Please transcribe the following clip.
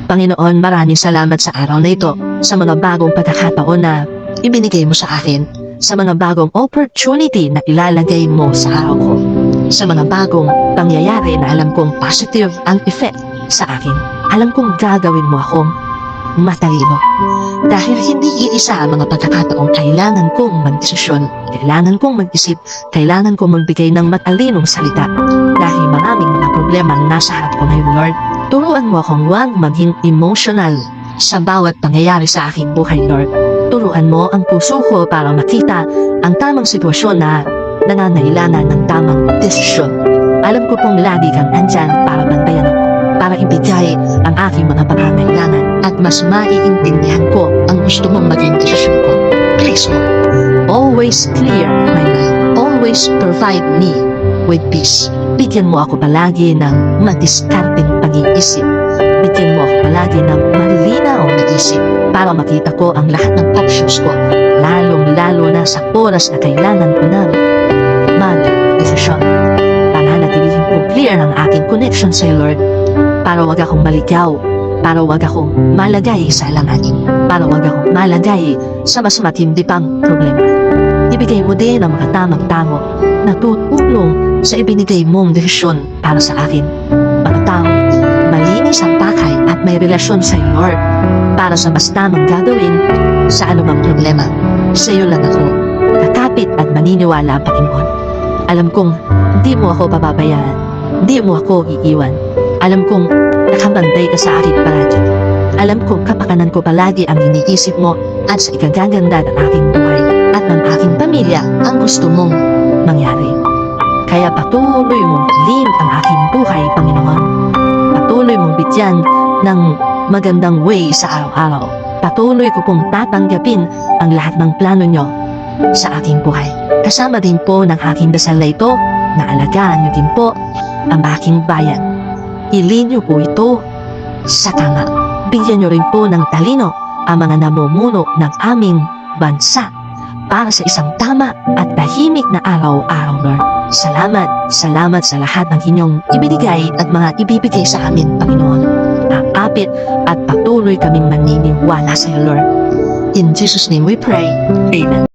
Panginoon, maraming salamat sa araw na ito, sa mga bagong pagkakataon na ibinigay mo sa akin, sa mga bagong opportunity na ilalagay mo sa araw ko, sa mga bagong pangyayari na alam kong positive ang effect sa akin. Alam kong gagawin mo akong matalino. Dahil hindi iisa ang mga pagkakataong kailangan kong magdesisyon, kailangan kong mag-isip, kailangan kong magbigay ng matalinong salita. Dahil maraming mga problema na nasa harap ko ngayon, Lord. Turuan mo akong huwag maging emotional sa bawat pangyayari sa aking buhay, Lord. Turuan mo ang puso ko para makita ang tamang sitwasyon na nangangailangan ng tamang desisyon. Alam ko pong lagi kang andyan para bantayan ako, para ibigay ang aking mga pangangailangan at mas maiintindihan ko ang gusto mong maging desisyon ko. Please, Lord, always clear my mind. Always provide me with peace. Bigyan mo ako palagi ng madiskarteng pag-iisip. Bigyan mo ako palagi ng malinaw na isip para makita ko ang lahat ng options ko, lalong-lalo na sa oras na kailangan ko ng mag-desisyon. Pananatilihin ko clear ang aking connection sa Lord para wag akong maligaw, para wag akong malagay sa alanganin, para wag akong malagay sa mas matindi pang problema. Ibigay mo din ang mga tamang-tamo na tutulong sa ibinigay mong desisyon para sa akin. Mga tao, malinis ang pakay at may relasyon sa iyo, Lord, para sa mas tamang gagawin sa anumang problema. Sa iyo lang ako kakapit at maniniwala, Panginoon. Alam kong hindi mo ako pababayaan, hindi mo ako iiwan. Alam kong nakabantay ka sa akin palagi. Alam kong kapakanan ko palagi ang iniisip mo at sa ikagaganda ng aking buhay at ng aking pamilya ang gusto mong mangyari. Kaya patuloy mong hilin ang aking buhay, Panginoon. Patuloy mong bigyan ng magandang way sa araw-araw. Patuloy ko pong tatanggapin ang lahat ng plano nyo sa aking buhay. Kasama din po ng aking dasal na ito na alagaan nyo din po ang aking bayan. Hilin nyo po ito sa tama. Bigyan nyo rin po ng talino ang mga namumuno ng aming bansa para sa isang tama at tahimik na araw-araw, Lord. Salamat, salamat sa lahat ng inyong ibinigay at mga ibibigay sa amin, Panginoon. Nakapit at patuloy kaming maniniwala sa iyo, Lord. In Jesus' name we pray. Amen.